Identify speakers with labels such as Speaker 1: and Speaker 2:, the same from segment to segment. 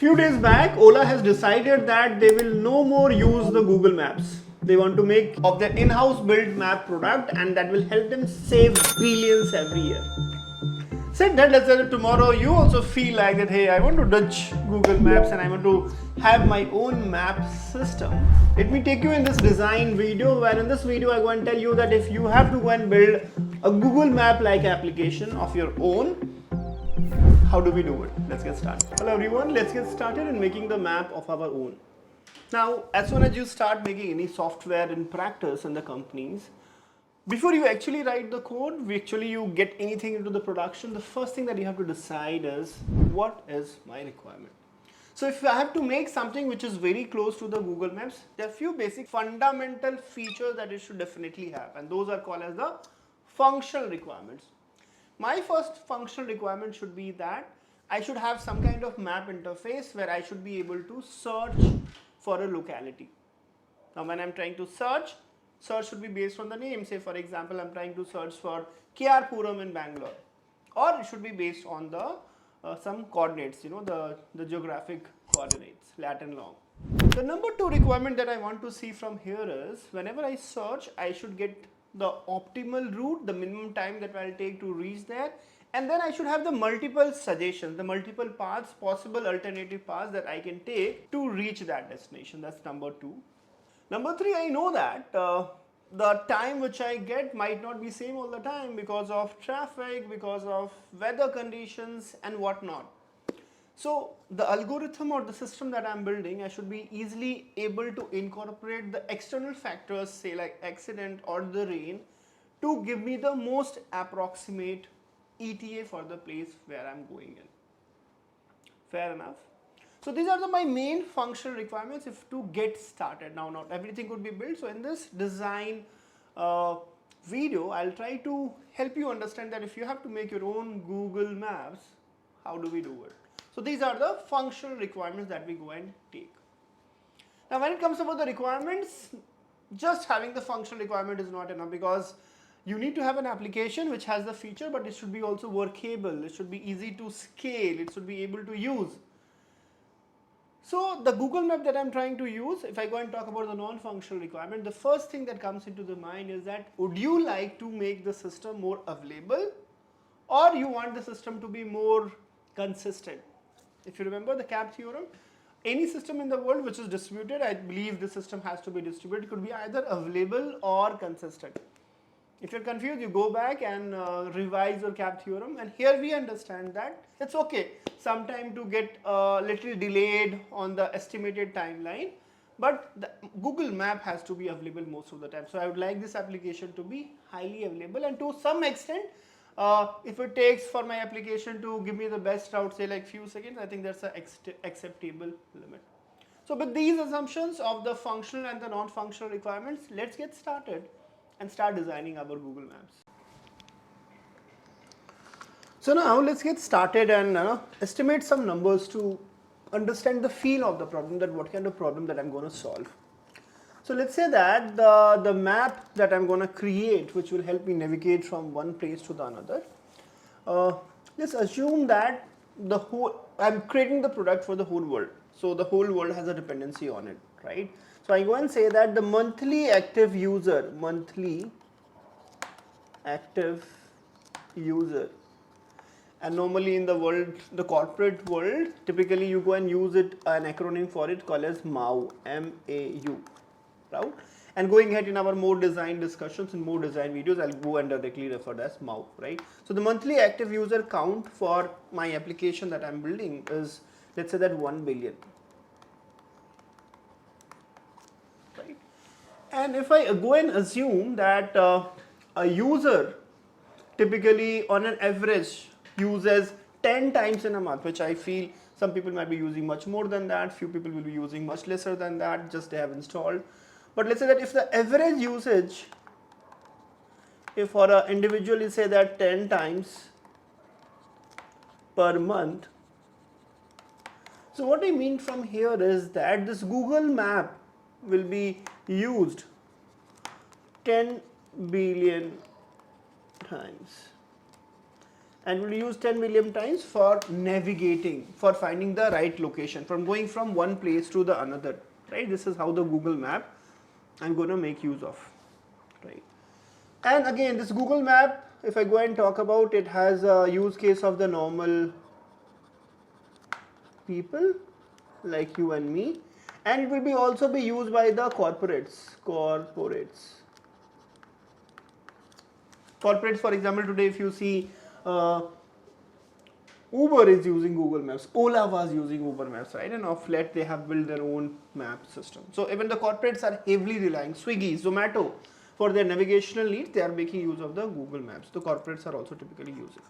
Speaker 1: Few days back, Ola has decided that they will no more use the Google Maps. They want to make of their in-house built map product, and that will help them save billions every year. Said that, let's say tomorrow you also feel like that, hey, I want to ditch Google Maps and I want to have my own map system. Let me take you in this design video, where in this video I go and tell you that if you have to go and build a Google Map like application of your own, how do we do it? Let's get started. Hello everyone, let's get started in making the map of our own. Now, as soon as you start making any software in practice in the companies, before you actually write the code, you get anything into the production, the first thing that you have to decide is, what is my requirement? So if I have to make something which is very close to the Google Maps, there are a few basic fundamental features that it should definitely have, and those are called as the functional requirements. My first functional requirement should be that I should have some kind of map interface where I should be able to search for a locality. Now when I'm trying to search should be based on the name. Say for example, I'm trying to search for KR Puram in Bangalore, or it should be based on the some coordinates, the geographic coordinates, lat and long. The number two requirement that I want to see from here is, whenever I search, I should get the optimal route, the minimum time that I'll take to reach there, and then I should have the multiple suggestions, the multiple paths, possible alternative paths that I can take to reach that destination. That's number two. Number three, I know that the time which I get might not be same all the time because of traffic, because of weather conditions and whatnot. So the algorithm or the system that I'm building, I should be easily able to incorporate the external factors, say like accident or the rain, to give me the most approximate ETA for the place where I'm going in. Fair enough. So these are my main functional requirements if to get started. Now not everything could be built. So in this design video, I'll try to help you understand that if you have to make your own Google Maps, how do we do it? So these are the functional requirements that we go and take. Now when it comes about the requirements, just having the functional requirement is not enough, because you need to have an application which has the feature, but it should be also workable, it should be easy to scale, it should be able to use. So the Google Map that I'm trying to use, if I go and talk about the non-functional requirement, the first thing that comes into the mind is that, would you like to make the system more available, or you want the system to be more consistent? If you remember the CAP theorem, any system in the world which is distributed, I believe the system has to be distributed, could be either available or consistent. If you're confused, you go back and revise your CAP theorem, and here we understand that it's okay sometime to get a little delayed on the estimated timeline, but the Google Map has to be available most of the time. So I would like this application to be highly available, and to some extent, if it takes for my application to give me the best route, say like few seconds, I think that's an acceptable limit. So with these assumptions of the functional and the non-functional requirements, let's get started and start designing our Google Maps. So now let's get started and estimate some numbers to understand the feel of the problem, that what kind of problem that I'm going to solve. So let's say that the map that I'm going to create, which will help me navigate from one place to the another, let's assume that I'm creating the product for the whole world. So the whole world has a dependency on it, right? So I go and say that the monthly active user, and normally in the world, the corporate world, typically you go and use it, an acronym for it called as MAU, M-A-U, right? And going ahead in our more design discussions and more design videos, I'll go and directly refer to as MAU, right? So the monthly active user count for my application that I'm building is, let's say that 1 billion. Right? And if I go and assume that a user typically on an average uses 10 times in a month, which I feel some people might be using much more than that, few people will be using much lesser than that, just they have installed. But let's say that if the average usage, if for an individual is say that 10 times per month, so what I mean from here is that this Google Map will be used 10 billion times. and will use 10 million times for navigating, for finding the right location, from going from one place to the another, right? This is how the Google map I'm going to make use of, right? And again, this Google map, if I go and talk about it, has a use case of the normal people like you and me, and it will be also be used by the corporates. For example, today if you see Uber is using Google Maps, Ola was using Uber Maps, right? And of late they have built their own map system. So even the corporates are heavily relying, Swiggy, Zomato, for their navigational needs, they are making use of the Google Maps. The corporates are also typically using.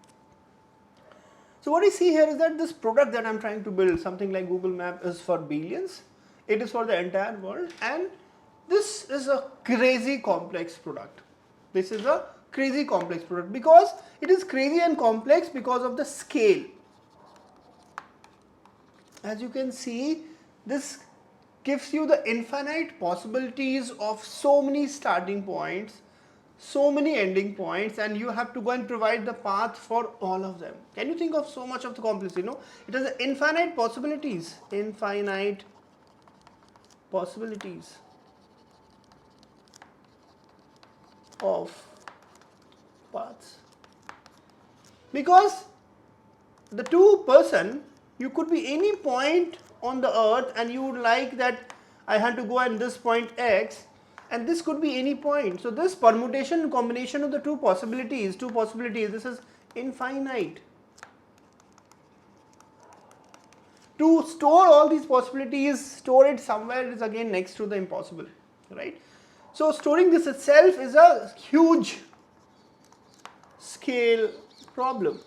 Speaker 1: So what we see here is that this product that I'm trying to build, something like Google Map, is for billions. It is for the entire world, and this is a crazy complex product. This is a crazy complex product because it is crazy and complex because of the scale. As you can see, this gives you the infinite possibilities of so many starting points, so many ending points, and you have to go and provide the path for all of them. Can you think of so much of the complexity? No, it has infinite possibilities, of paths, because the two person, you could be any point on the earth and you would like that I had to go at this point X, and this could be any point. So this permutation combination of the two possibilities, this is infinite. To store all these possibilities, store it somewhere is again next to the impossible, right? So storing this itself is a huge scale problem.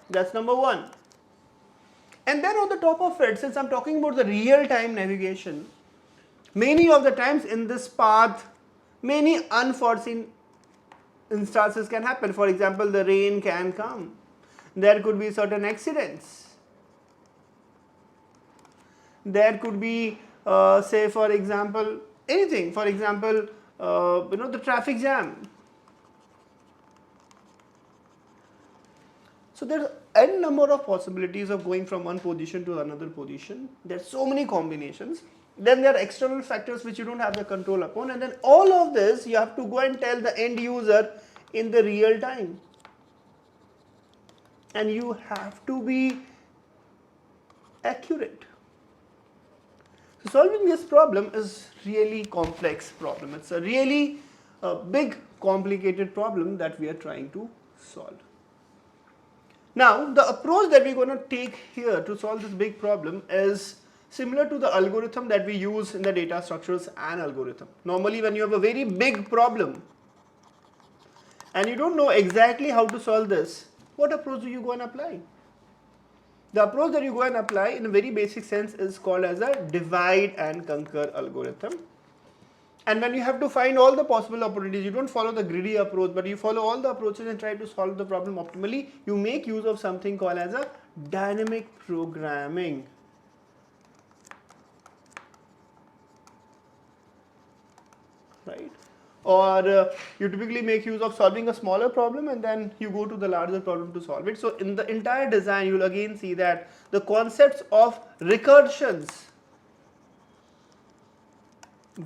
Speaker 1: That's number one. And then on the top of it, since I'm talking about the real-time navigation, many of the times in this path, many unforeseen instances can happen. For example, the rain can come. There could be certain accidents. There could be, say for example, anything. For example, the traffic jam. So there's n number of possibilities of going from one position to another position. There's so many combinations. Then there are external factors which you don't have the control upon, and then all of this you have to go and tell the end user in the real time. And you have to be accurate. So solving this problem is really complex problem. It's a really big complicated problem that we are trying to solve. Now the approach that we're going to take here to solve this big problem is similar to the algorithm that we use in the data structures and algorithm. Normally when you have a very big problem and you don't know exactly how to solve this, what approach do you go and apply? The approach that you go and apply in a very basic sense is called as a divide and conquer algorithm. And when you have to find all the possible opportunities, you don't follow the greedy approach, but you follow all the approaches and try to solve the problem optimally. You make use of something called as a dynamic programming. Right? Or you typically make use of solving a smaller problem and then you go to the larger problem to solve it. So in the entire design, you will again see that the concepts of recursions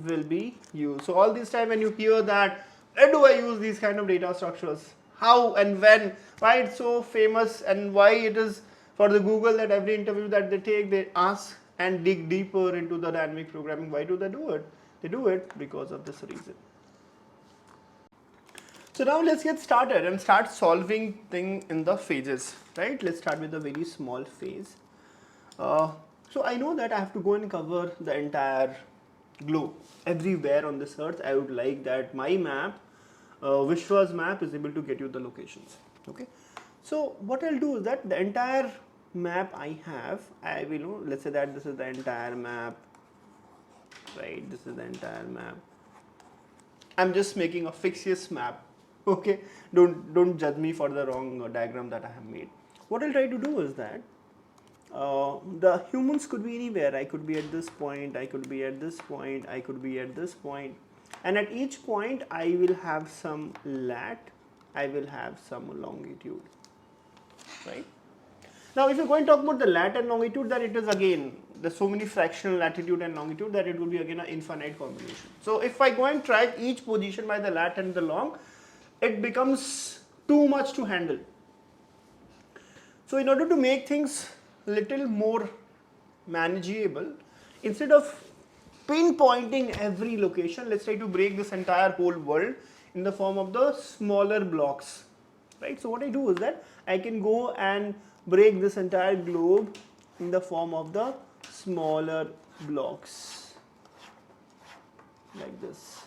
Speaker 1: will be used. So all this time when you hear that, where do I use these kind of data structures? How and when? Why it's so famous and why it is for the Google that every interview that they take, they ask and dig deeper into the dynamic programming. Why do they do it? They do it because of this reason. So now let's get started and start solving thing in the phases, right? Let's start with a very small phase. So I know that I have to go and cover the entire globe. Everywhere on this earth, I would like that my map, Vishwa's map, is able to get you the locations. Okay. So what I'll do is that the entire map I have, I will let's say that this is the entire map, right? This is the entire map. I'm just making a fictitious map. Okay, don't judge me for the wrong diagram that I have made. What I'll try to do is that the humans could be anywhere. I could be at this point, I could be at this point, I could be at this point, and at each point I will have some lat I will have some longitude, right? Now, if you're going to talk about the lat and longitude, then it is again, there's so many fractional latitude and longitude that it will be again an infinite combination. So, if I go and track each position by the lat and the long, it becomes too much to handle. So, in order to make things little more manageable, instead of pinpointing every location, let's try to break this entire whole world in the form of the smaller blocks, right? So what I do is that I can go and break this entire globe in the form of the smaller blocks, like this,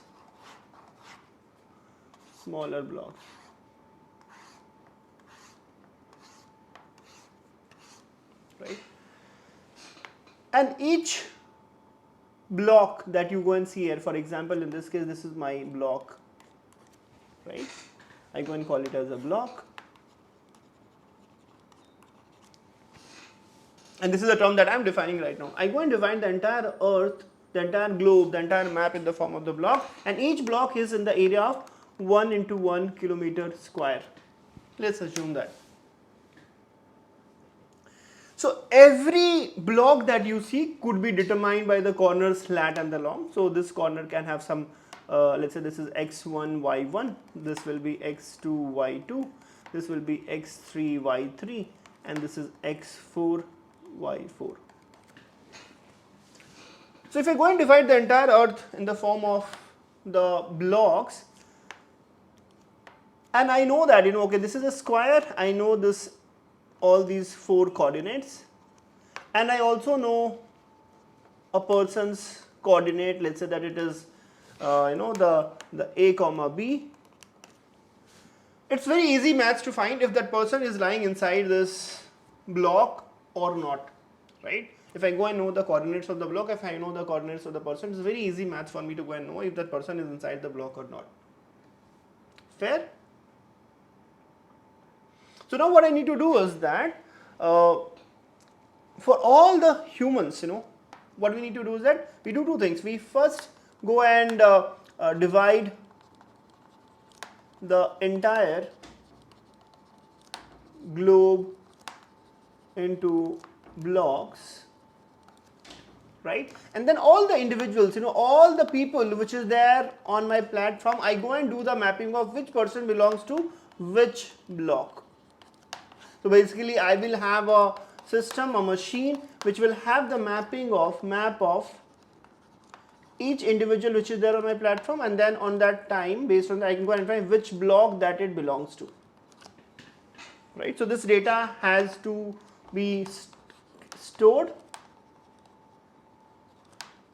Speaker 1: smaller blocks. Right? And each block that you go and see here, for example, in this case, this is my block, right? I go and call it as a block. And this is a term that I am defining right now. I go and define the entire earth, the entire globe, the entire map in the form of the block, and each block is in the area of 1 into 1 kilometer square. Let's assume that. So every block that you see could be determined by the corners lat and the long. So this corner can have some, let's say this is x1, y1, this will be x2, y2, this will be x3, y3, and this is x4, y4. So if I go and divide the entire earth in the form of the blocks, and I know that, okay, this is a square, I know this, all these 4 coordinates, and I also know a person's coordinate, let's say that it is the a comma b. It's very easy maths to find if that person is lying inside this block or not, right? If I go and know the coordinates of the block, if I know the coordinates of the person, it's very easy maths for me to go and know if that person is inside the block or not. Fair? So now what I need to do is that for all the humans, what we need to do is that we do 2 things. We first go and divide the entire globe into blocks, right? And then all the individuals, all the people which is there on my platform, I go and do the mapping of which person belongs to which block. So basically I will have a system, a machine which will have the map of each individual which is there on my platform, and then on that time, based on that, I can go and find which block that it belongs to, right? So this data has to be stored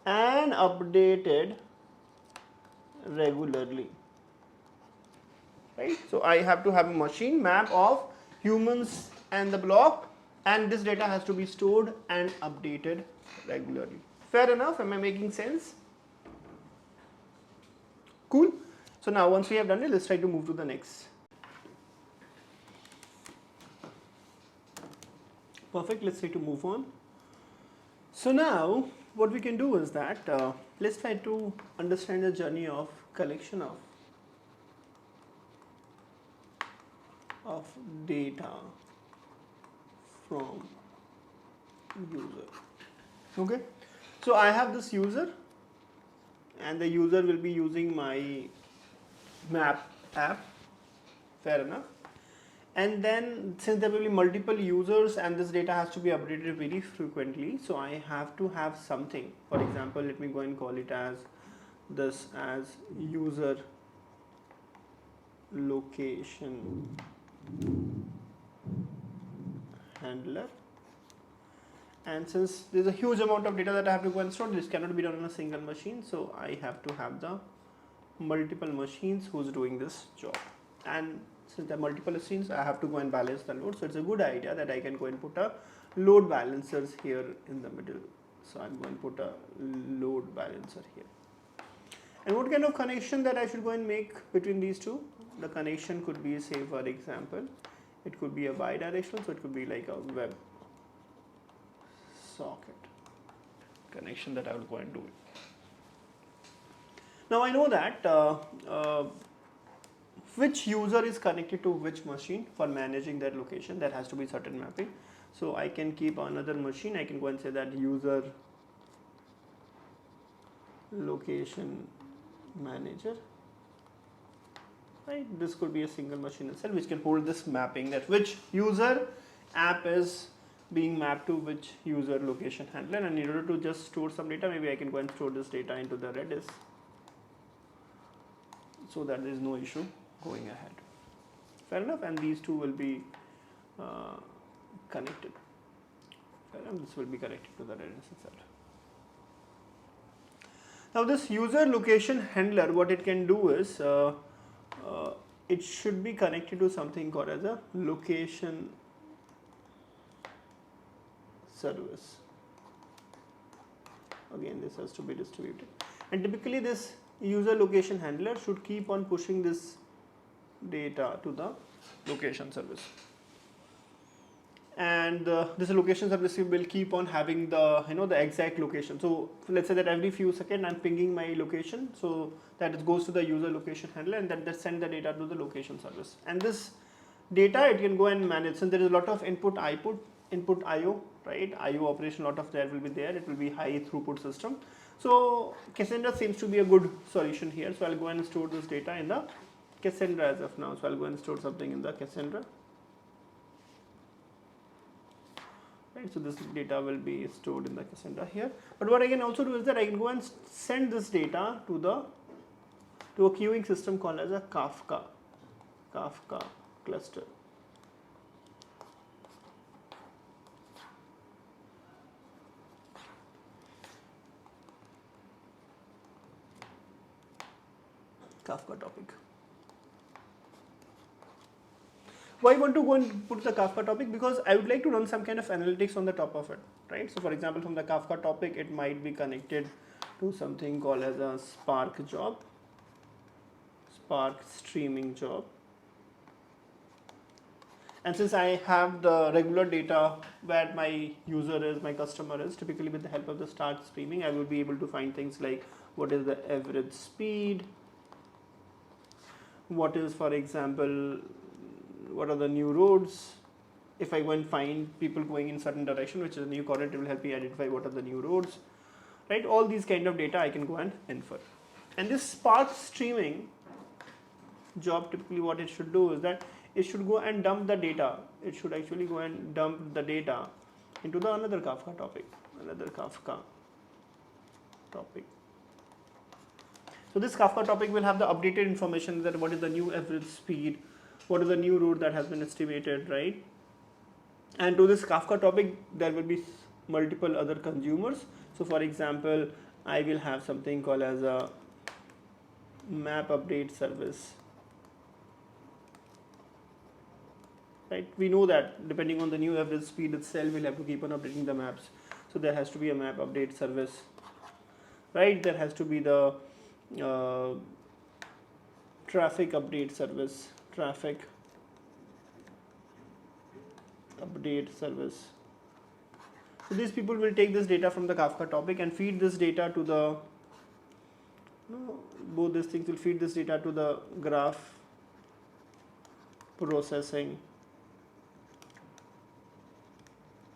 Speaker 1: and updated regularly, right? So I have to have a machine map of humans and the block, and this data has to be stored and updated regularly. Fair enough? Am I making sense? Cool. So now once we have done it, let's try to move to the next. Perfect. Let's try to move on. So now what we can do is that let's try to understand the journey of collection of data from user. Okay. So I have this user, and the user will be using my map app. Fair enough. And then since there will be multiple users and this data has to be updated very frequently, so I have to have something. For example, let me go and call it as this as user location handler. And since there's a huge amount of data that I have to go and store, this cannot be done on a single machine, so I have to have the multiple machines who's doing this job. And since there are multiple machines, I have to go and balance the load. So it's a good idea that I can go and put a load balancers here in the middle. So I'm going to put a load balancer here. And what kind of connection that I should go and make between these two? The connection could be, say for example, it could be a bidirectional, so it could be like a web socket connection that I will go and do it. Now I know that which user is connected to which machine for managing that location. There has to be certain mapping. So I can keep another machine. I can go and say that user location manager. Right, this could be a single machine itself which can hold this mapping, that which user app is being mapped to which user location handler, and in order to just store some data, maybe I can go and store this data into the Redis so that there is no issue going ahead. Fair enough, and these two will be connected. Fair enough, this will be connected to the Redis itself. Now this user location handler, what it can do is, it should be connected to something called as a location service. Again, this has to be distributed, and typically this user location handler should keep on pushing this data to the location service, and this location service will keep on having the the exact location. So let's say that every few seconds I'm pinging my location, so that it goes to the user location handler, and then that send the data to the location service. And this data it can go and manage. And there is a lot of input IO, right? IO operation, lot of that will be there. It will be high throughput system. So Cassandra seems to be a good solution here. So I'll go and store this data in the Cassandra as of now. So I'll go and store something in the Cassandra. Right, so this data will be stored in the Cassandra here. But what I can also do is that I can go and send this data to a queuing system called as a Kafka cluster. Kafka topic. Why I want to go and put the Kafka topic? Because I would like to run some kind of analytics on the top of it, right? So for example, from the Kafka topic, it might be connected to something called as a Spark job, Spark streaming job. And since I have the regular data where my user is, my customer is, typically with the help of the start streaming, I will be able to find things like what is the average speed, what is, for example, what are the new roads. If I go and find people going in certain direction, which is a new coordinate, it will help me identify what are the new roads, right? All these kind of data I can go and infer. And this Spark streaming job, typically what it should do is that it should go and dump the data. It should actually go and dump the data into the another Kafka topic, So this Kafka topic will have the updated information that what is the new average speed, what is the new route that has been estimated, right? And to this Kafka topic, there will be multiple other consumers. So for example, I will have something called as a map update service. Right? We know that depending on the new average speed itself, we'll have to keep on updating the maps. So there has to be a map update service, right? There has to be the traffic update service, So these people will take this data from the Kafka topic and feed this data to the, both these things will feed this data to the graph processing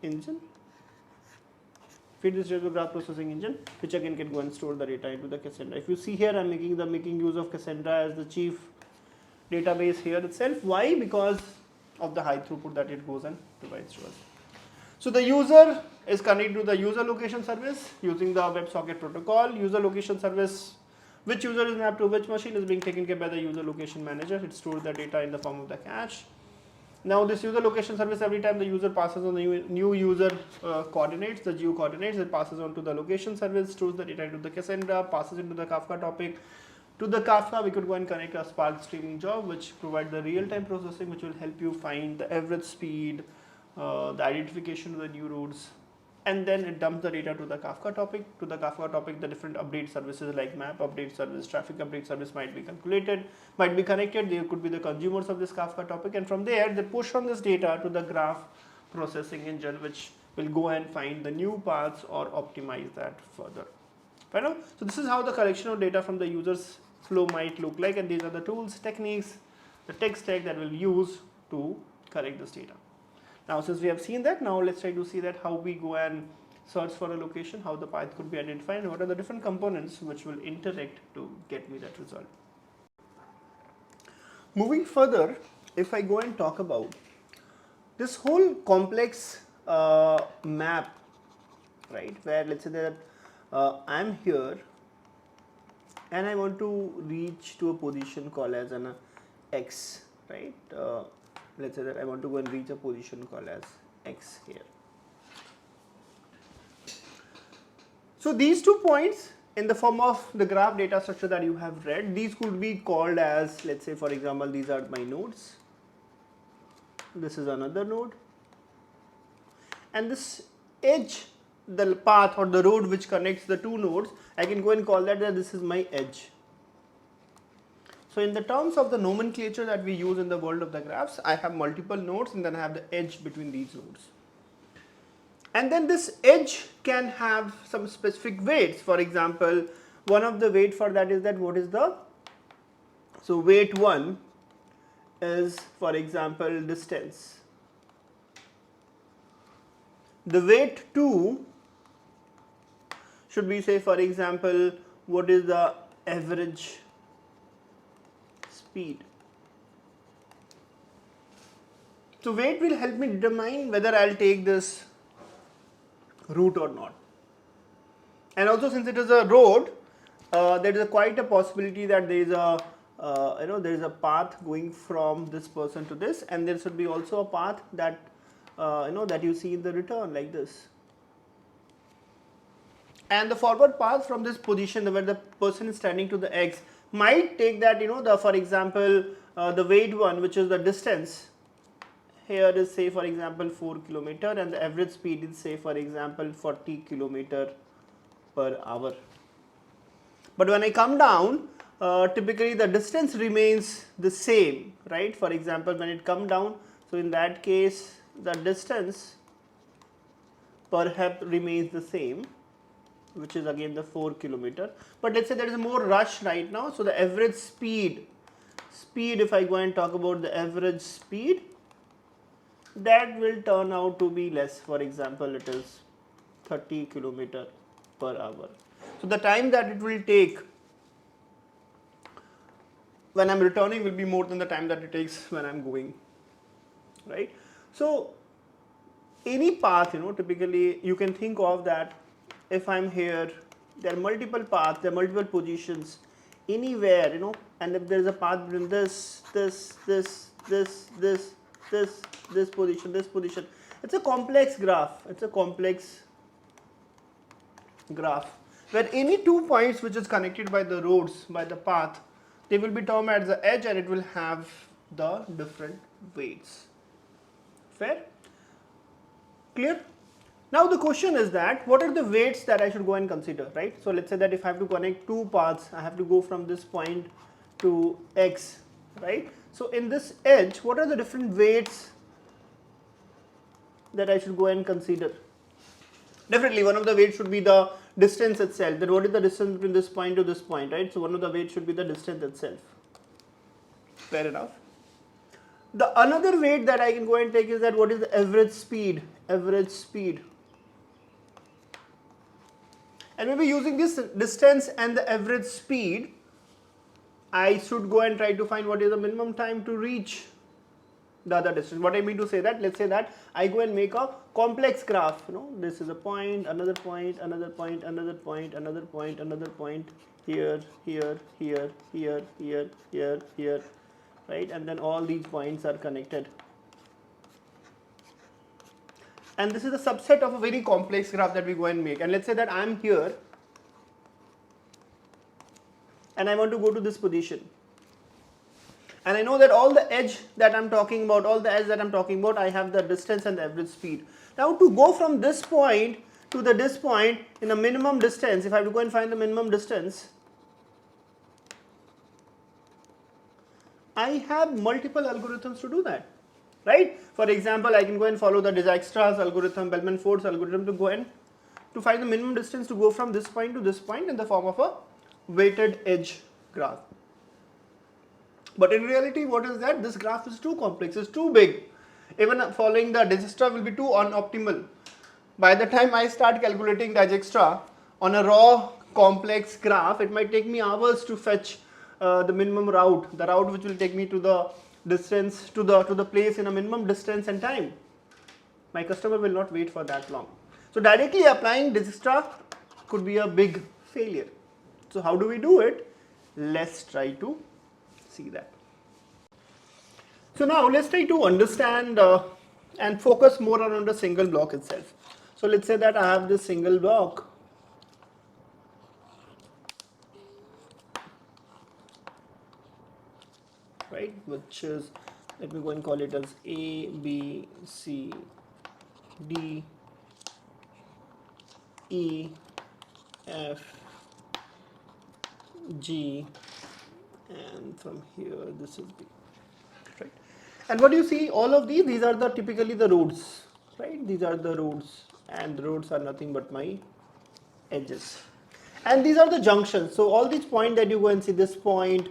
Speaker 1: engine. Feed this data to the graph processing engine, which again can go and store the data into the Cassandra. If you see here, I'm making use of Cassandra as the chief database here itself. Why? Because of the high throughput that it goes and provides to us. So the user is connected to the user location service using the WebSocket protocol. User location service, which user is mapped to which machine, is being taken care by the user location manager. It stores the data in the form of the cache. Now this user location service, every time the user passes on the new user coordinates, the geo coordinates, it passes on to the location service, stores the data into the Cassandra, passes into the Kafka topic. To the Kafka, we could go and connect a Spark streaming job, which provides the real-time processing, which will help you find the average speed, the identification of the new routes, and then it dumps the data to the Kafka topic. To the Kafka topic, the different update services like map update service, traffic update service might be calculated, might be connected. There could be the consumers of this Kafka topic, and from there, they push on this data to the graph processing engine, which will go and find the new paths or optimize that further. Right? So this is how the collection of data from the user's flow might look like, and these are the tools, techniques the tech stack that we'll use to collect this data. Now since we have seen that, now let's try to see that how we go and search for a location, how the path could be identified, and what are the different components which will interact to get me that result. Moving further, if I go and talk about this whole complex map, right, where let's say that I'm here and I want to reach to a position called as an X, right? Let's say that I want to go and reach a position called as X here. So these 2 points in the form of the graph data structure that you have read, these could be called as, let's say for example, these are my nodes. This is another node. And this edge, the path or the road which connects the 2 nodes, I can go and call that this is my edge. So in the terms of the nomenclature that we use in the world of the graphs, I have multiple nodes and then I have the edge between these nodes. And then this edge can have some specific weights. For example, one of the weight for that is that what is the, so weight 1 is for example distance. The weight 2 should be say for example what is the average speed. So weight will help me determine whether I'll take this route or not. And also since it is a road, there is quite a possibility that there is a there is a path going from this person to this, and there should be also a path that that you see in the return like this. And the forward path from this position where the person is standing to the X might take that the for example the weight 1, which is the distance. Here is say for example 4 kilometer and the average speed is say for example 40 kilometer per hour. But when I come down, typically the distance remains the same, right? For example, when it come down, so in that case the distance perhaps remains the same, which is again the 4 kilometer. But let's say there is more rush right now, so the average speed if I go and talk about the average speed, that will turn out to be less. For example, it is 30 kilometer per hour. So the time that it will take when I'm returning will be more than the time that it takes when I'm going, right? So any path, typically you can think of that if I'm here, there are multiple paths, there are multiple positions anywhere, and if there is a path between this position, it's a complex graph. It's a complex graph where any 2 points which is connected by the roads, by the path, they will be termed as the edge and it will have the different weights. Fair? Clear? Now the question is that what are the weights that I should go and consider, right? So let's say that if I have to connect 2 paths, I have to go from this point to X, right? So in this edge, what are the different weights that I should go and consider? Definitely one of the weights should be the distance itself. Then what is the distance between this point to this point, right? So one of the weights should be the distance itself. Fair enough. The another weight that I can go and take is that what is the average speed? Average speed. And maybe using this distance and the average speed, I should go and try to find what is the minimum time to reach the other distance. What I mean to say that, let's say that I go and make a complex graph, this is a point, another point, another point, another point, another point, another point, here, here, here, here, here, here, here, right? And then all these points are connected. And this is a subset of a very complex graph that we go and make. And let's say that I'm here and I want to go to this position. And I know that all the edge that I'm talking about, I have the distance and the average speed. Now to go from this point to this point in a minimum distance, if I have to go and find the minimum distance, I have multiple algorithms to do that, right? For example, I can go and follow the Dijkstra's algorithm, Bellman-Ford's algorithm to go and to find the minimum distance to go from this point to this point in the form of a weighted edge graph. But in reality, what is that? This graph is too complex, it's too big. Even following the Dijkstra will be too unoptimal. By the time I start calculating Dijkstra on a raw complex graph, it might take me hours to fetch the minimum route, the route which will take me to the distance, to the place in a minimum distance and time. My customer will not wait for that long. So directly applying Dijkstra could be a big failure. So how do we do it? Let's try to see that. So now let's try to understand and focus more around the single block itself. So let's say that I have this single block, right, which is, let me go and call it as A, B, C, D, E, F, G, and from here this is B, right? And what do you see? All of these are the typically the roads, right? These are the roads, and the roads are nothing but my edges. And these are the junctions. So all these points that you go and see, this point,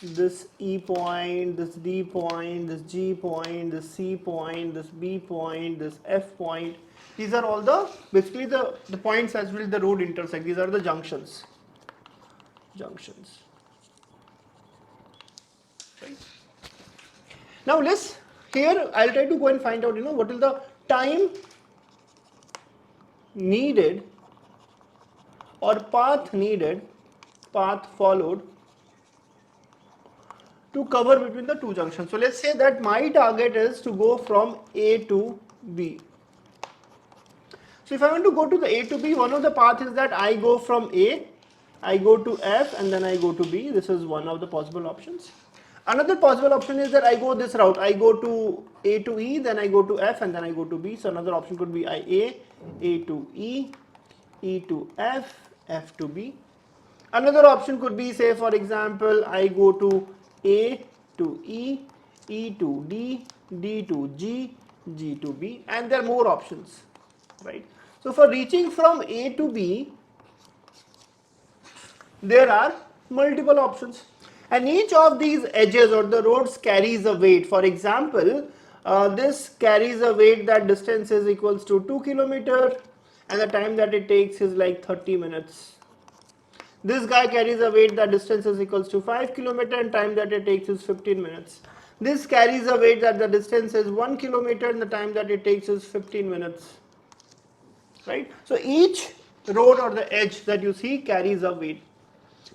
Speaker 1: this E point, this D point, this G point, this C point, this B point, this F point. These are all the basically the points as well the road intersect. These are the junctions. Junctions. Right. Now let's here I'll try to go and find out what is the time needed or path needed, path followed to cover between the two junctions. So let's say that my target is to go from A to B. So if I want to go to the A to B, one of the paths is that I go from A, I go to F, and then I go to B. This is one of the possible options. Another possible option is that I go this route. I go to A to E, then I go to F, and then I go to B. So another option could be A to E, E to F, F to B. Another option could be, say for example, I go to A to E, E to D, D to G, G to B, and there are more options, right? So for reaching from A to B, there are multiple options, and each of these edges or the roads carries a weight. For example, this carries a weight that distance is equals to 2 kilometers and the time that it takes is like 30 minutes. This guy carries a weight that distance is equals to 5 kilometers and time that it takes is 15 minutes. This carries a weight that the distance is 1 kilometer and the time that it takes is 15 minutes. Right? So each road or the edge that you see carries a weight.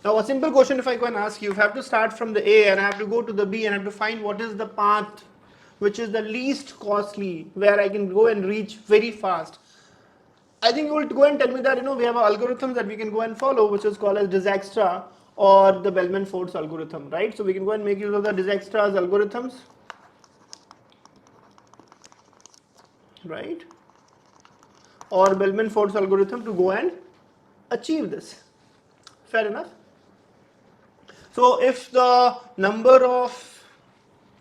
Speaker 1: Now a simple question if I can ask you, if I have to start from the A and I have to go to the B and I have to find what is the path which is the least costly, where I can go and reach very fast. I think you will go and tell me that we have an algorithm that we can go and follow, which is called as Dijkstra or the Bellman-Ford's algorithm, right? So we can go and make use of the Dijkstra's algorithms, right? Or Bellman-Ford's algorithm to go and achieve this. Fair enough. So if the number of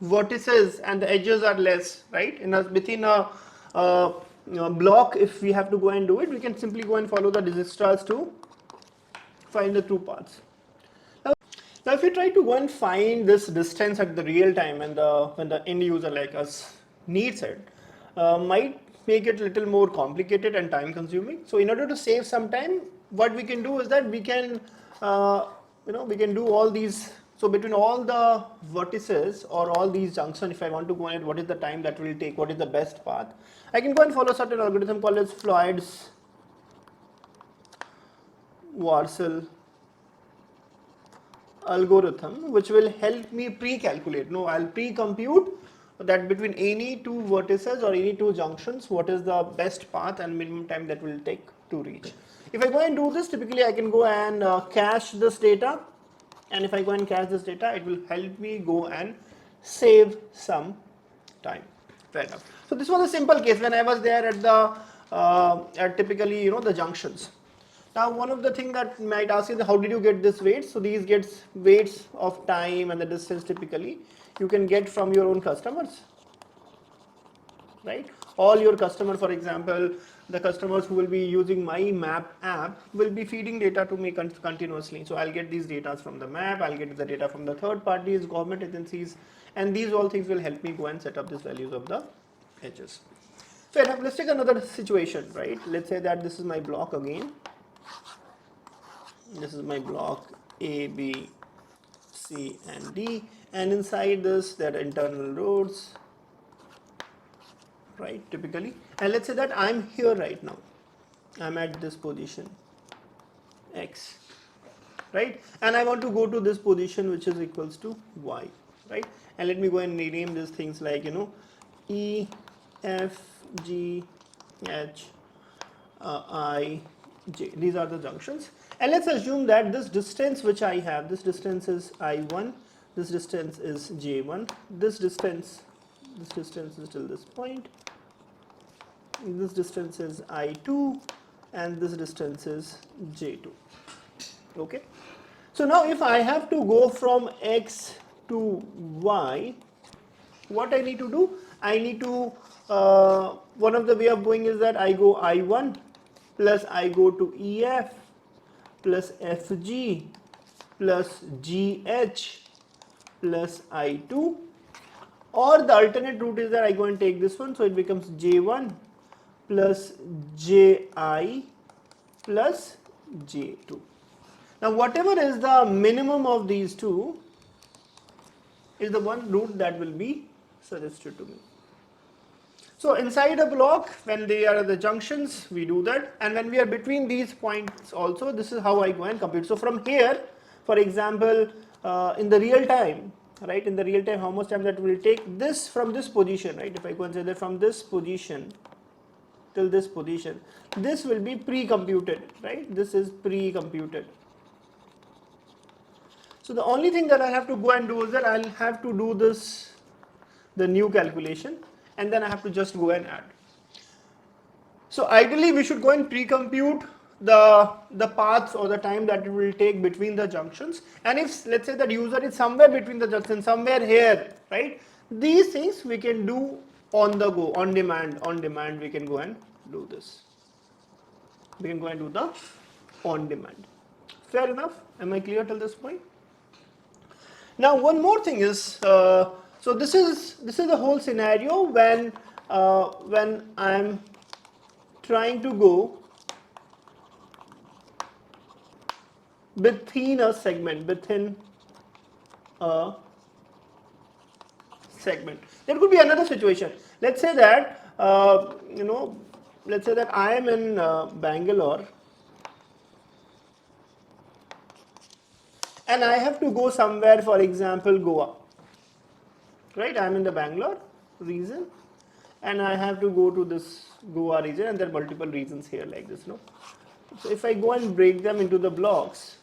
Speaker 1: vertices and the edges are less, right? Within a block, if we have to go and do it, we can simply go and follow the Dijkstra's to find the true paths. Now if we try to go and find this distance at the real time and when the end user like us needs it, might make it a little more complicated and time consuming. So in order to save some time, what we can do is that we can we can do all these. So between all the vertices or all these junctions, if I want to go and what is the time that will take, what is the best path, I can go and follow certain algorithm called as Floyd's Warsaw algorithm, which will help me pre-calculate. No, I'll pre-compute that between any two vertices or any two junctions, what is the best path and minimum time that will take to reach. If I go and do this, typically I can go and cache this data, and if I go and cache this data, it will help me go and save some time. Fair enough. So this was a simple case when I was there at the at typically the junctions. Now one of the things that might ask is how did you get this weight? So these gets weights of time and the distance typically you can get from your own customers, right? All your customer, for example, the customers who will be using my map app will be feeding data to me continuously. So I'll get these data from the map, I'll get the data from the third parties, government agencies, and these all things will help me go and set up these values of the edges. So let's take another situation, right? Let's say that this is my block again. This is my block A, B, C and D, and inside this there are internal roads, right, typically. And let's say that I'm here right now. I'm at this position X, right? And I want to go to this position which is equals to Y, right? And let me go and rename these things like, E, F, G, H, I, J. These are the junctions. And let's assume that this distance which I have, this distance is I1, this distance is J1, this distance is till this point, this distance is I2, and this distance is J2. Okay. So now if I have to go from X to Y, what I need to do? I need to, one of the way of going is that I go I1 plus I go to EF plus FG plus GH plus I2, or the alternate route is that I go and take this one, so it becomes J1 plus JI plus J2. Now whatever is the minimum of these two is the one route that will be suggested to me. So inside a block, when they are at the junctions, we do that, and when we are between these points also, this is how I go and compute. So from here, for example, in the real time, right, in the real time, how much time that will take this from this position, right? If I go and say that from this position till this position, this will be pre-computed, right? This is pre-computed. So the only thing that I have to go and do is that I'll have to do this, the new calculation, and then I have to just go and add. So ideally we should go and pre-compute the paths or the time that it will take between the junctions, and if let's say that user is somewhere between the junctions, somewhere here, right, these things we can do on the go, on demand we can go and do this. We can go and do the on demand. Fair enough? Am I clear till this point? Now one more thing is, so this is the whole scenario when I'm trying to go within a segment, There could be another situation. Let's say that let's say that I am in Bangalore, and I have to go somewhere, for example, Goa. Right, I am in the Bangalore region, and I have to go to this Goa region, and there are multiple regions here like this, no? So if I go and break them into the blocks,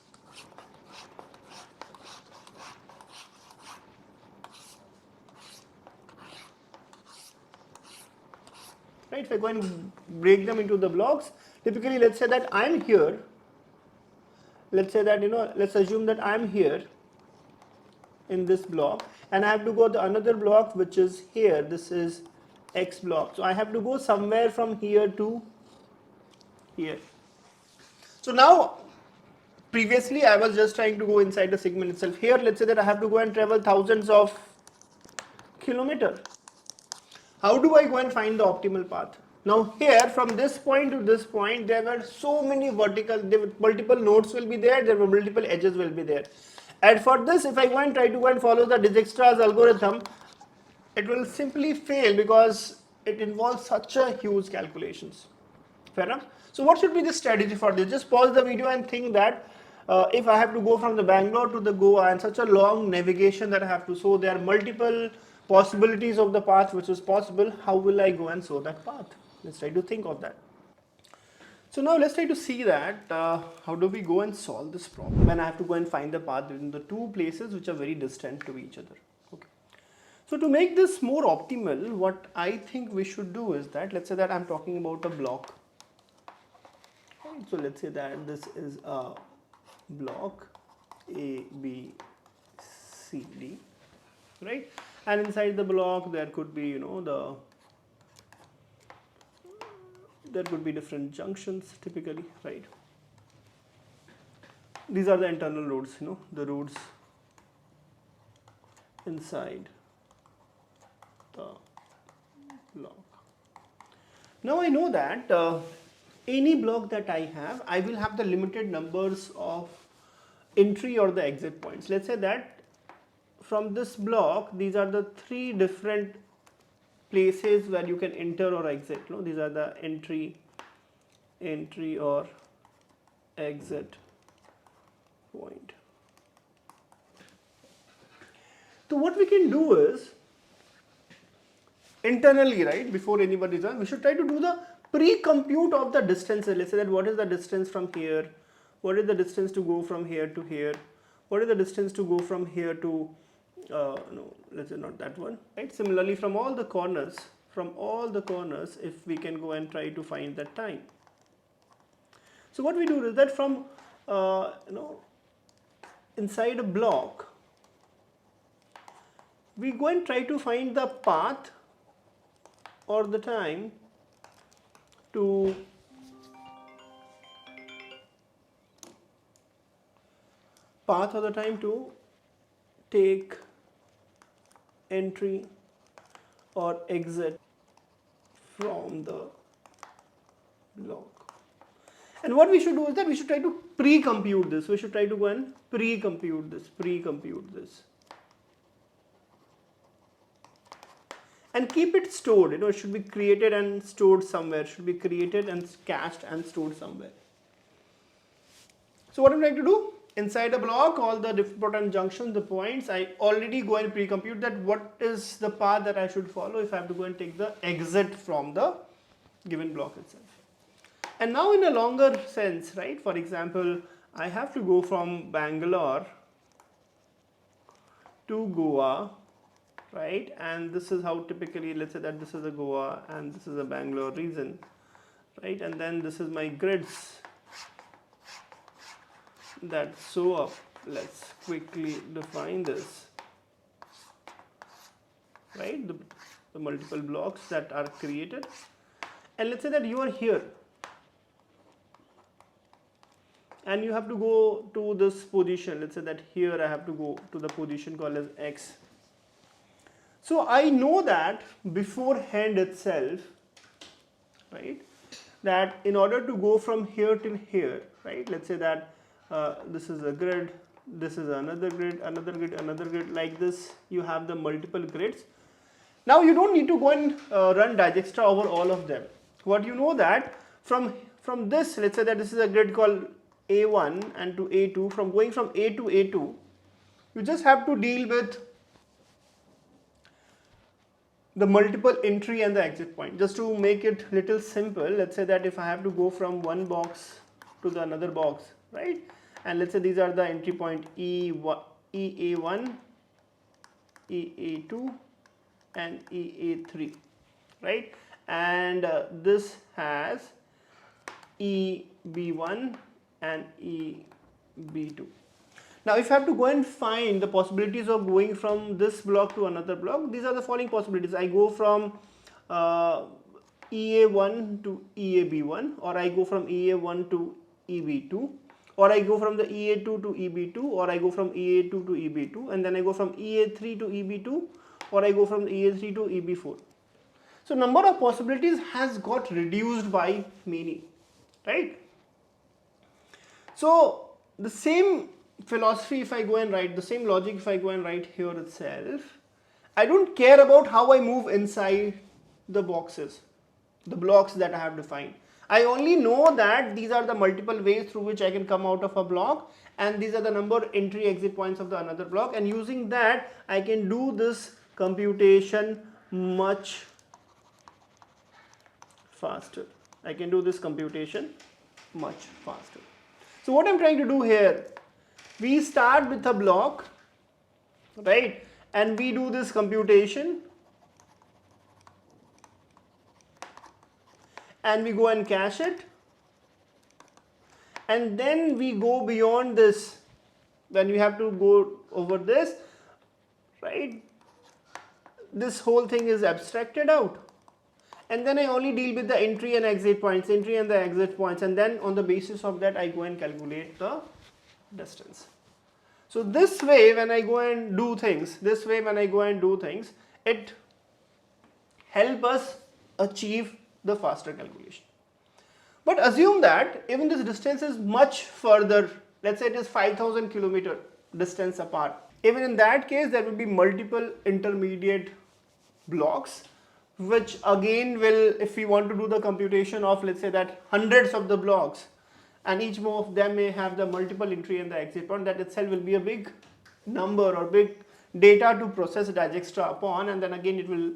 Speaker 1: right, if I go and break them into the blocks, typically let's say that I'm here, let's say that, let's assume that I'm here in this block, and I have to go to another block which is here, this is X block. So I have to go somewhere from here to here. So now, previously I was just trying to go inside the segment itself. Here, let's say that I have to go and travel thousands of kilometers. How do I go and find the optimal path? Now here, from this point to this point, there were so many multiple nodes will be there were multiple edges will be there. And for this, if I go and try to go and follow the Dijkstra's algorithm, it will simply fail because it involves such a huge calculations. Fair enough? So what should be the strategy for this? Just pause the video and think that if I have to go from the Bangalore to the Goa and such a long navigation that I have to, so there are multiple possibilities of the path which is possible, how will I go and show that path? Let's try to think of that. So now let's try to see that how do we go and solve this problem when I have to go and find the path between the two places which are very distant to each other. Okay. So to make this more optimal, what I think we should do is that, let's say that I'm talking about a block. Right. So let's say that this is a block A, B, C, D, right? And inside the block there could be, there could be different junctions typically, right? These are the internal roads, the roads inside the block. Now I know that any block that I have, I will have the limited numbers of entry or the exit points. Let's say that from this block, these are the 3 different places where you can enter or exit. These are the entry or exit point. So what we can do is, internally, right, before anybody is on, we should try to do the pre-compute of the distances. Let's say that what is the distance from here, what is the distance to go from here to here, what is the distance to go from here to, no, let's say not that one, right? Similarly, from all the corners, if we can go and try to find that time. So what we do is that from, inside a block, we go and try to find the path or the time to take entry or exit from the block. And what we should do is that we should try to pre-compute this. We should try to go and pre-compute this. And keep it stored. It should be created and stored somewhere. Should be created and cached and stored somewhere. So what I'm trying to do, inside a block, all the important junctions, the points, I already go and pre-compute that what is the path that I should follow if I have to go and take the exit from the given block itself. And now in a longer sense, right, for example, I have to go from Bangalore to Goa, right, and this is how typically, let's say that this is a Goa and this is a Bangalore region, right, and then this is my grids that show up. Let's quickly define this, right, the multiple blocks that are created, and let's say that you are here and you have to go to this position. Let's say that here I have to go to the position called as X. So I know that beforehand itself, right, that in order to go from here till here, right, let's say that this is a grid, this is another grid, another grid, another grid, like this, you have the multiple grids. Now you don't need to go and run Digexa over all of them. What you know that from this, let's say that this is a grid called A1 and to A2, from going from A to A2, you just have to deal with the multiple entry and the exit point. Just to make it little simple, let's say that if I have to go from one box to the another box, right, and let's say these are the entry point EA1, EA2 and EA3, right, and this has EB1 and EB2. Now if I have to go and find the possibilities of going from this block to another block, these are the following possibilities. I go from EA1 to EAB1, or I go from EA1 to EB2, or I go from the EA2 to EB2, or I go from EA2 to EB2, and then I go from EA3 to EB2, or I go from EA3 to EB4. So number of possibilities has got reduced by many, right? So the same philosophy if I go and write, the same logic if I go and write here itself, I don't care about how I move inside the boxes, the blocks that I have defined. I only know that these are the multiple ways through which I can come out of a block, and these are the number entry exit points of the another block, and using that I can do this computation much faster. I can do this computation much faster. So what I'm trying to do here, we start with a block, right, and we do this computation and we go and cache it, and then we go beyond this when we have to go over this, right, this whole thing is abstracted out, and then I only deal with the entry and exit points, and then on the basis of that I go and calculate the distance. So this way when I go and do things, it help us achieve the faster calculation. But assume that even this distance is much further, let's say it is 5,000 kilometer distance apart. Even in that case, there will be multiple intermediate blocks, which again will, if we want to do the computation of, let's say that hundreds of the blocks, and each one of them may have the multiple entry and the exit point, that itself will be a big number or big data to process, digest upon, and then again it will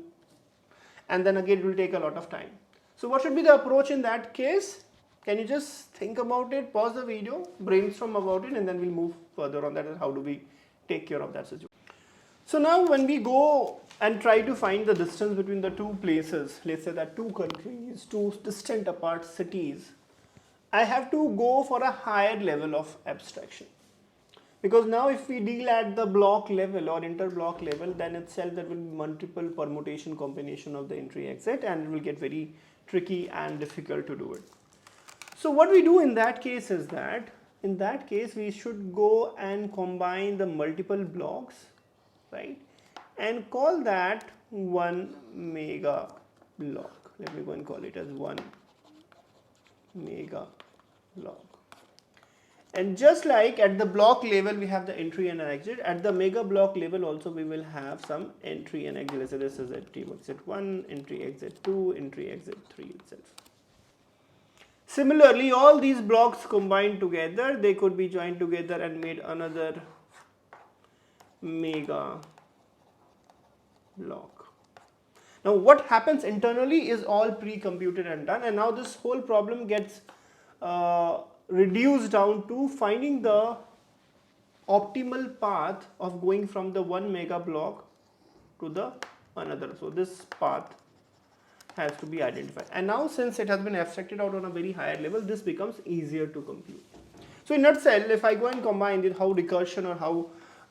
Speaker 1: take a lot of time. So what should be the approach in that case? Can you just think about it, pause the video, brainstorm about it, and then we'll move further on that and how do we take care of that situation. So now when we go and try to find the distance between the two places, let's say that two countries, two distant apart cities, I have to go for a higher level of abstraction. Because now if we deal at the block level or inter-block level, then itself there will be multiple permutation combination of the entry exit, and it will get very tricky and difficult to do it. So what we do in that case is that, in that case we should go and combine the multiple blocks, right, and call that one mega block. Let me go and call it as one mega block. And just like at the block level we have the entry and exit, at the mega block level also we will have some entry and exit. So this is entry exit 1, entry exit 2, entry exit 3 itself. Similarly, all these blocks combined together, they could be joined together and made another mega block. Now what happens internally is all pre-computed and done, and now this whole problem gets reduced down to finding the optimal path of going from the one mega block to the another. So this path has to be identified, and now since it has been abstracted out on a very higher level, this becomes easier to compute. So in nutshell, if I go and combine it, how recursion or how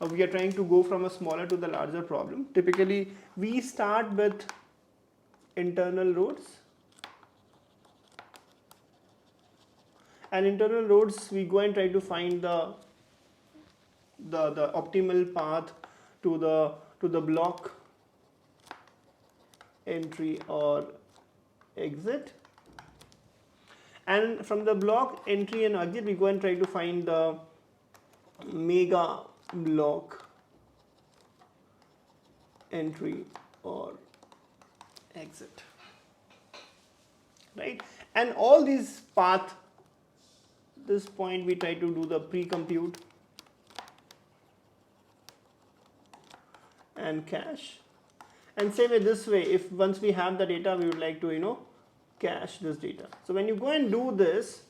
Speaker 1: we are trying to go from a smaller to the larger problem, typically we start with internal roads, and internal roads we go and try to find the optimal path to the block entry or exit, and from the block entry and exit we go and try to find the mega block entry or exit, right? And all these paths, this point we try to do the pre-compute and cache. And same way this way, if once we have the data, we would like to cache this data. So when you go and do this,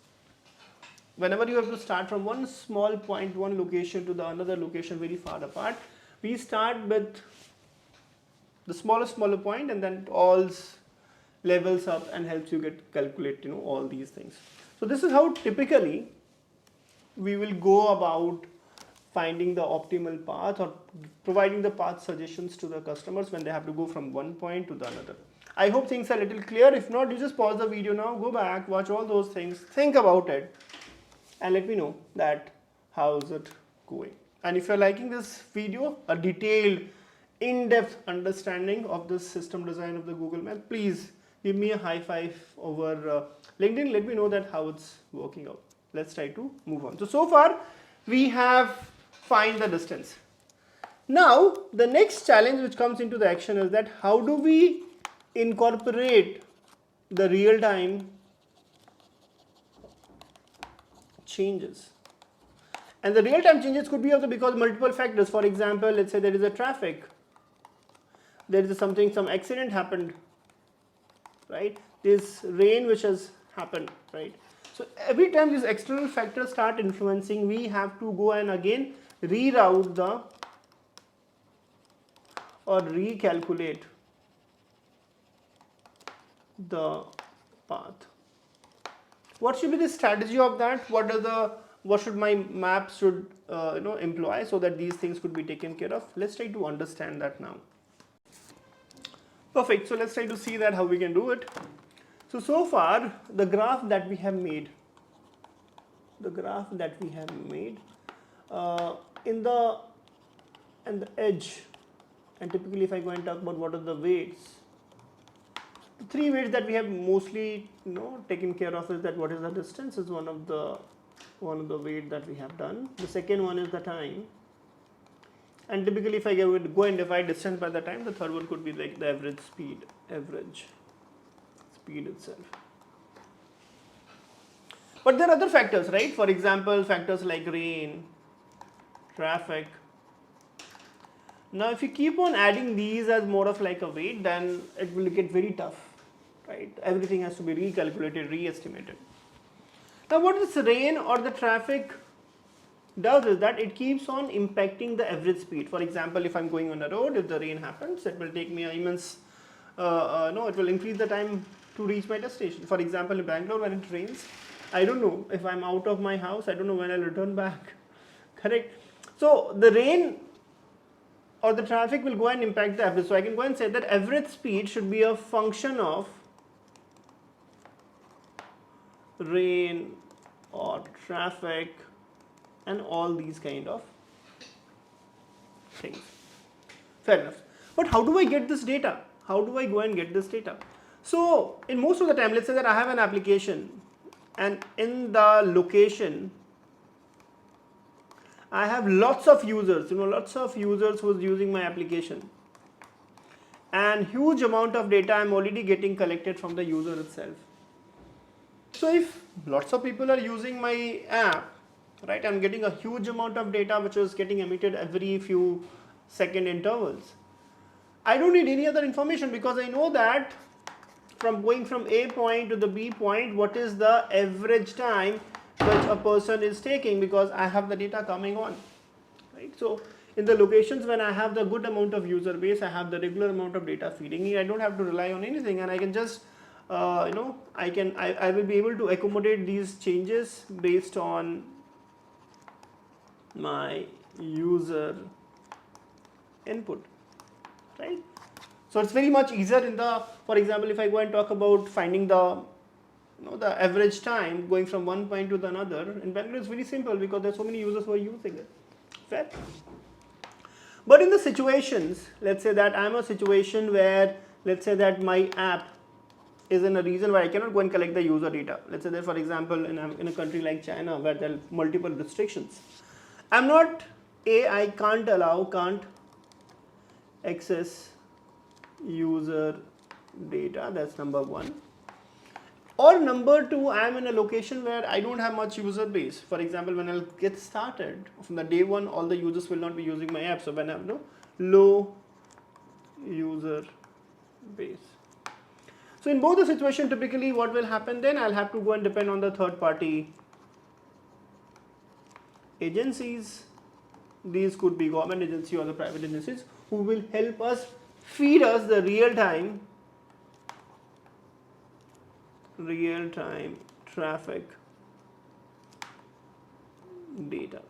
Speaker 1: whenever you have to start from one small point, one location to the another location very far apart, we start with the smaller point, and then it all levels up and helps you calculate all these things. So this is how typically we will go about finding the optimal path or providing the path suggestions to the customers when they have to go from one point to the another. I hope things are a little clear. If not, you just pause the video now, go back, watch all those things, think about it, and let me know that how is it going. And if you're liking this video, a detailed, in-depth understanding of this system design of the Google Map, please give me a high five over LinkedIn. Let me know that how it's working out. Let's try to move on. So far we have find the distance. Now the next challenge which comes into the action is that how do we incorporate the real-time changes. And the real-time changes could be also because multiple factors. For example, let's say there is a traffic, there is some accident happened, right? This rain which has happened, right? So every time these external factors start influencing, we have to go and again reroute or recalculate the path. What should be the strategy of that? What should my map employ so that these things could be taken care of? Let's try to understand that now. Perfect. So let's try to see that how we can do it. So far the graph that we have made, in the edge, and typically if I go and talk about what are the weights, the three weights that we have mostly taken care of is that what is the distance is one of the weight that we have done. The second one is the time, and typically if I go and divide distance by the time, the third one could be like the average speed itself. But there are other factors, right? For example, factors like rain, traffic. Now if you keep on adding these as more of like a weight, then it will get very tough, right? Everything has to be recalculated, re-estimated. Now what this rain or the traffic does is that it keeps on impacting the average speed. For example, if I'm going on a road, if the rain happens, it will take me it will increase the time to reach my destination. For example, in Bangalore, when it rains, I don't know if I'm out of my house, I don't know when I'll return back. Correct? So the rain or the traffic will go and impact the average. So I can go and say that average speed should be a function of rain or traffic and all these kind of things. Fair enough. But how do I get this data? How do I go and get this data? So in most of the time, let's say that I have an application, and in the location I have lots of users, who's using my application, and huge amount of data I'm already getting collected from the user itself. So if lots of people are using my app, right, I'm getting a huge amount of data which is getting emitted every few second intervals. I don't need any other information, because I know that from going from A point to the B point, what is the average time which a person is taking, because I have the data coming on, right? So in the locations when I have the good amount of user base, I have the regular amount of data feeding me. I don't have to rely on anything, and I can just I will be able to accommodate these changes based on my user input, right? So it's very much easier in the, for example, if I go and talk about finding the the average time going from one point to the another, in Bangalore it's very simple because there's so many users who are using it. Fair? But in the situations, let's say that I'm a situation where, let's say that my app is in a region where I cannot go and collect the user data. Let's say that, for example, in a country like China where there are multiple restrictions. I can't access user data, that's number one. Or number two, I am in a location where I don't have much user base. For example, when I'll get started, from the day one, all the users will not be using my app. So when I have low user base. So in both the situation, typically what will happen then, I'll have to go and depend on the third party agencies. These could be government agency or the private agencies who will help us feed us the real time traffic data,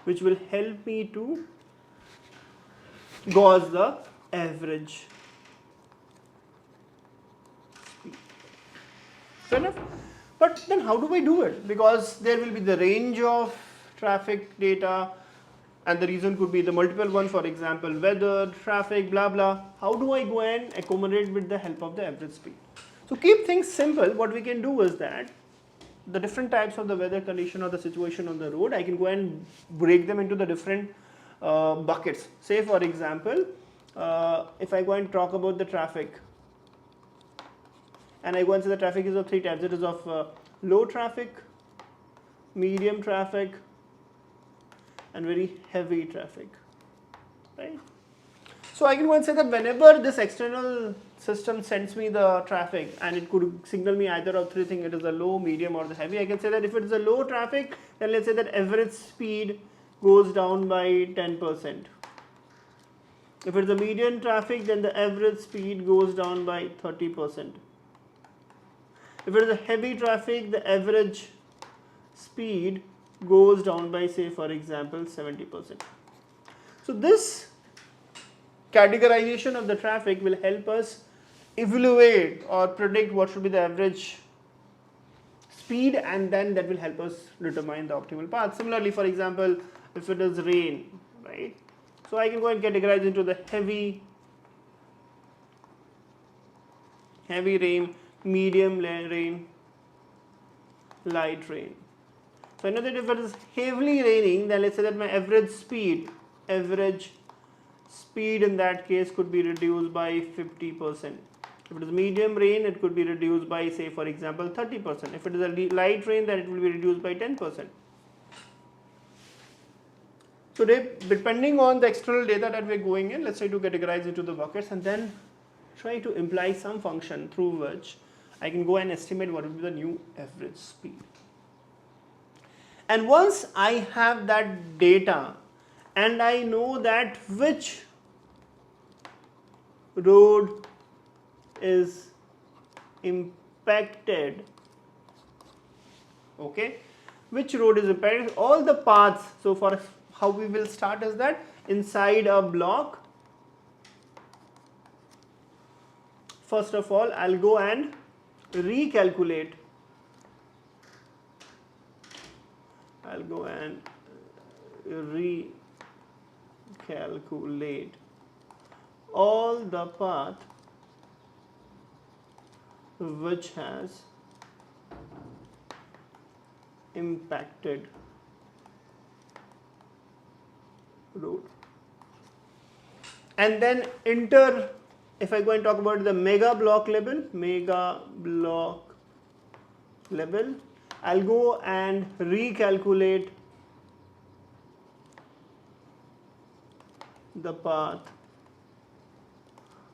Speaker 1: which will help me to gauge the average speed. Fair enough? But then how do I do it? Because there will be the range of traffic data, and the reason could be the multiple one, for example, weather, traffic, blah blah. How do I go and accommodate with the help of the average speed? So keep things simple. What we can do is that the different types of the weather condition or the situation on the road, I can go and break them into the different buckets. Say for example, if I go and talk about the traffic, and I go and say the traffic is of three types. It is of low traffic, medium traffic, and very heavy traffic, right? So I can go and say that whenever this external system sends me the traffic, and it could signal me either of three things, it is a low, medium, or the heavy. I can say that if it is a low traffic, then let's say that average speed goes down by 10%. If it is a medium traffic, then the average speed goes down by 30%. If it is a heavy traffic, the average speed goes down by, say for example, 70%. So this categorization of the traffic will help us evaluate or predict what should be the average speed, and then that will help us determine the optimal path. Similarly, for example, if it is rain, right? So I can go and categorize into the heavy rain, medium rain, light rain. So I know that if it is heavily raining, then let's say that my average speed in that case could be reduced by 50%. If it is medium rain, it could be reduced by, say for example, 30%. If it is a light rain, then it will be reduced by 10%. So depending on the external data that we're going in, let's try to categorize into the buckets and then try to imply some function through which I can go and estimate what will be the new average speed. And once I have that data and I know that which road is impacted, okay, which road is impacted, all the paths. So for how we will start is that inside a block, first of all I'll go and recalculate all the path which has impacted road, and then enter, if I go and talk about the mega block level, I'll go and recalculate the path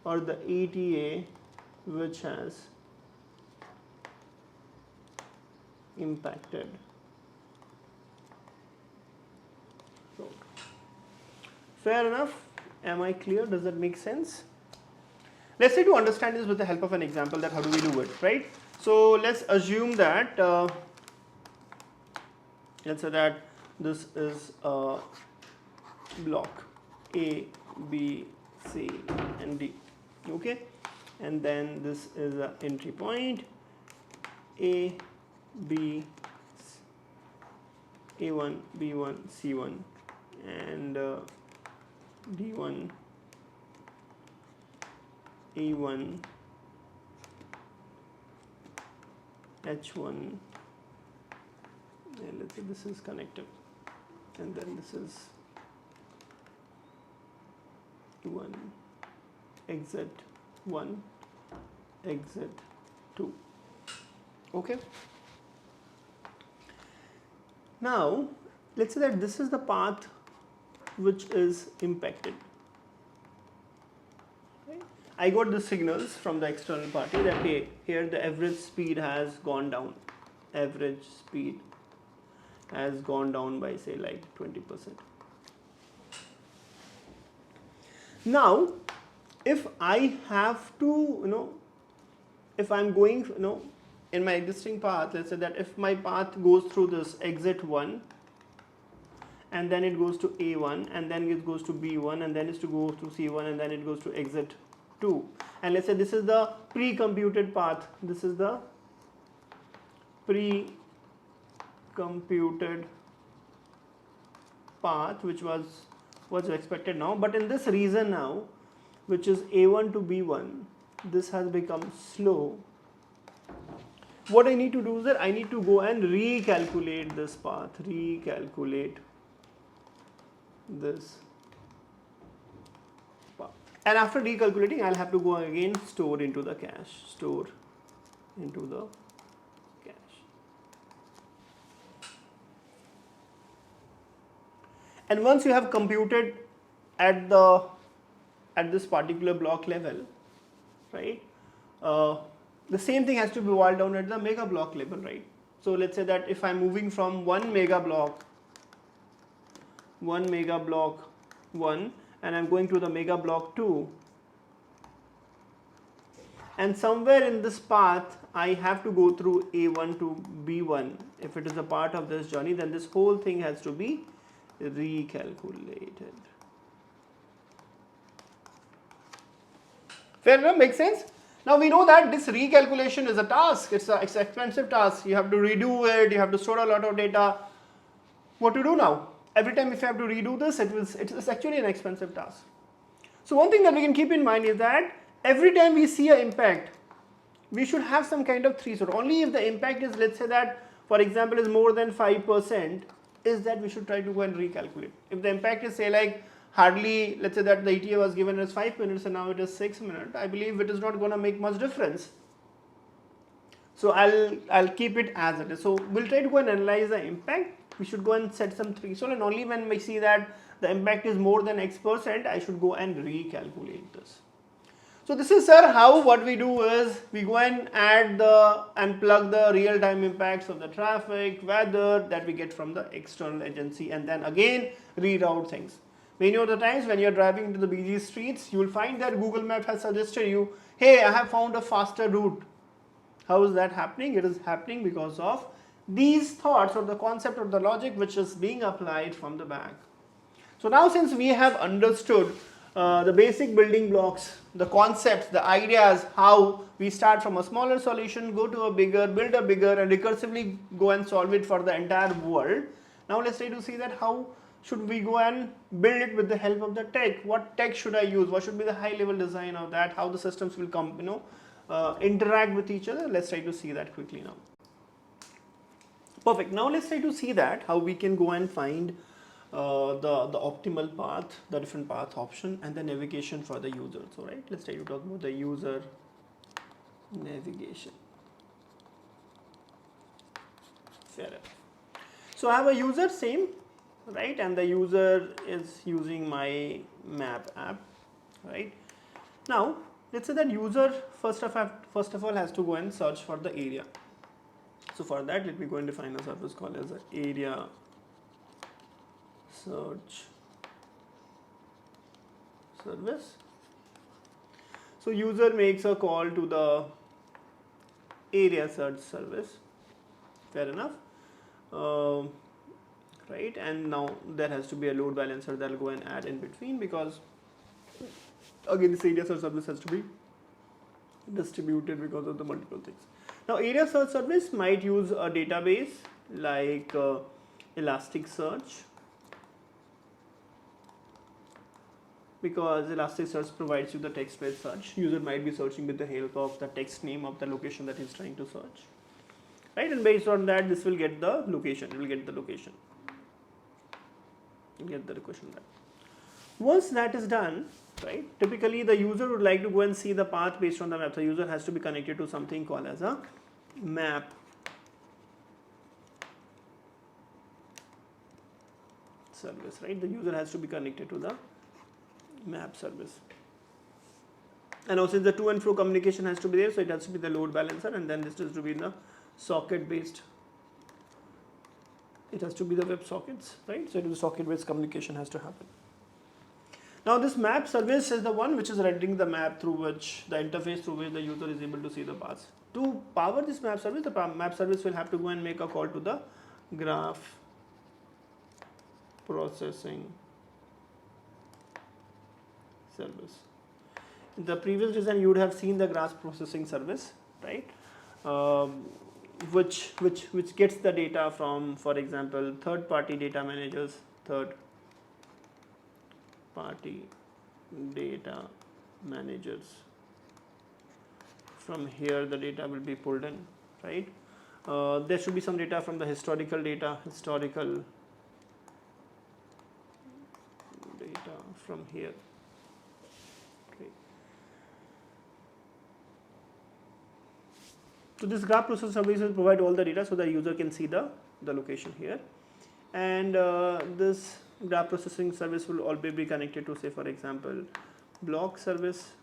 Speaker 1: or the ETA which has impacted road. Fair enough? Am I clear? Does that make sense? Let's try to understand this with the help of an example, that how do we do it, right? So let's assume that let's say that this is a block A, B, C and D, okay, and then this is an entry point A, B, A1, B1, C1 and D1, A1, H1, and let's say this is connected, and then this is 1, exit 1, exit 2, okay. Now let's say that this is the path which is impacted. Okay. I got the signals from the external party that hey, here the average speed has gone down. Average speed has gone down by say like 20%. Now, if I have to, if I'm going, in my existing path, let's say that if my path goes through this exit 1, and then it goes to A1, and then it goes to B1, and then it's to go to C1, and then it goes to exit 2. And let's say this is the pre-computed path. This is the pre-computed path which was expected now. But in this region now, which is A1 to B1, this has become slow. What I need to do is that I need to go and recalculate this path, recalculate this path. And after recalculating, I'll have to go again store into the cache, store into the cache. And once you have computed at this particular block level, right? The same thing has to be boiled down at the mega block level, right? So let's say that if I'm moving from one mega block 1, and I'm going to the mega block 2, and somewhere in this path I have to go through A1 to B1. If it is a part of this journey, then this whole thing has to be recalculated. Fair enough, makes sense. Now we know that this recalculation is a task, it's an expensive task. You have to redo it, you have to store a lot of data. What to do now? Every time if you have to redo this, it's actually an expensive task. So one thing that we can keep in mind is that every time we see an impact, we should have some kind of threshold. Only if the impact is, let's say that, for example, is more than 5%, is that we should try to go and recalculate. If the impact is say like hardly, let's say that the ETA was given as 5 minutes and now it is 6 minutes, I believe it is not going to make much difference. So I'll keep it as it is. So we'll try to go and analyze the impact. We should go and set some threshold, and only when we see that the impact is more than X%, I should go and recalculate this. So this is, sir, how what we do is we go and plug the real-time impacts of the traffic, weather that we get from the external agency, and then again reroute things. Many of the times when you're driving into the busy streets, you will find that Google Map has suggested you, hey, I have found a faster route. How is that happening? It is happening because of these thoughts or the concept or the logic which is being applied from the back. So now since we have understood the basic building blocks, the concepts, the ideas, how we start from a smaller solution, go to a bigger, build a bigger, and recursively go and solve it for the entire world. Now let's try to see that how should we go and build it with the help of the tech. What tech should I use? What should be the high level design of that? How the systems will come, interact with each other. Let's try to see that quickly now. Perfect. Now let's try to see that how we can go and find the optimal path, the different path option, and the navigation for the user. So right, let's try to talk about the user navigation. Fair enough. So I have a user, same, right, and the user is using my map app, right. Now let's say that user first of all has to go and search for the area. So for that, let me go and define a service called as an area search service. So user makes a call to the area search service. Fair enough. Right, and now there has to be a load balancer that will go and add in between, because again this area search service has to be distributed because of the multiple things. Now area search service might use a database like Elasticsearch, because Elasticsearch provides you the text-based search. User might be searching with the help of the text name of the location that he's trying to search, right, and based on that this will get the location, it will get the location, get the location back. Once that is done, right, typically the user would like to go and see the path based on the map. The user has to be connected to something called as a map service, right. The user has to be connected to the map service, and also the to and fro communication has to be there, so it has to be the load balancer, and then this has to be the socket based, it has to be the web sockets, right. So it is socket based communication has to happen. Now this map service is the one which is rendering the map through which the interface through which the user is able to see the paths. To power this map service, the map service will have to go and make a call to the graph processing service. In the previous design you would have seen the graph processing service, right, which gets the data from, for example, third party data managers, from here the data will be pulled in, right. There should be some data from the historical data from here. So this graph processing service will provide all the data so the user can see the location here, and this graph processing service will always be connected to, say for example, block service,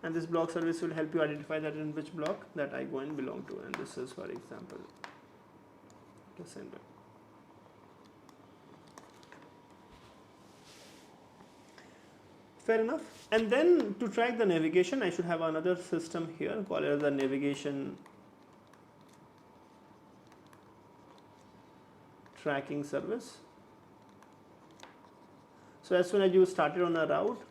Speaker 1: and this block service will help you identify that in which block that I go and belong to, and this is for example the sender. Fair enough. And then to track the navigation, I should have another system here called as the navigation tracking service. So as soon as you started on a route,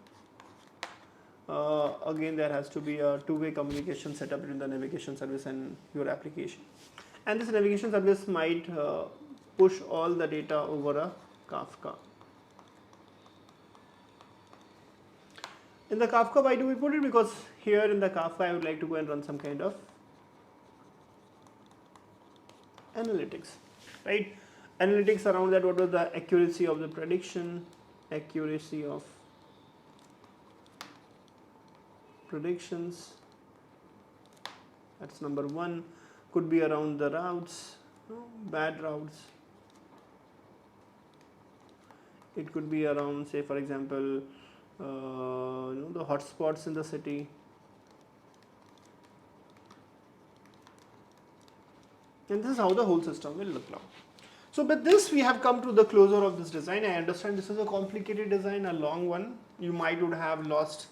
Speaker 1: Again, there has to be a two-way communication set up between the navigation service and your application. And this navigation service might push all the data over a Kafka. In the Kafka, why do we put it? Because here in the Kafka, I would like to go and run some kind of analytics, right? Analytics around that, what was the accuracy of the prediction, accuracy of predictions, that's number one. Could be around the routes, bad routes. It could be around, say for example, the hotspots in the city. And this is how the whole system will look now. So with this, we have come to the closure of this design. I understand this is a complicated design, a long one. You might would have lost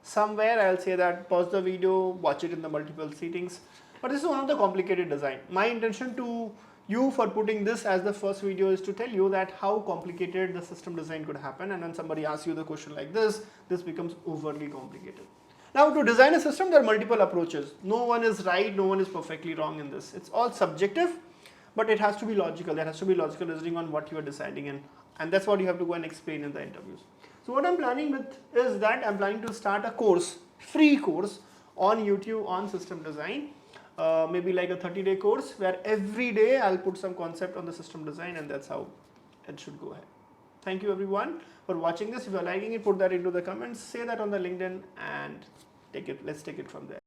Speaker 1: somewhere. I'll say that pause the video, watch it in the multiple settings. But this is one of the complicated design. My intention to you for putting this as the first video is to tell you that how complicated the system design could happen, and when somebody asks you the question like this becomes overly complicated. Now to design a system, there are multiple approaches. No one is right, no one is perfectly wrong in this. It's all subjective, but it has to be logical. There has to be logical reasoning on what you are deciding in, and that's what you have to go and explain in the interviews. So what I'm planning with is that I'm planning to start a course, free course on YouTube on system design. Maybe like a 30-day course where every day I'll put some concept on the system design, and that's how it should go ahead. Thank you everyone for watching this. If you're liking it, put that into the comments, say that on the LinkedIn, and let's take it from there.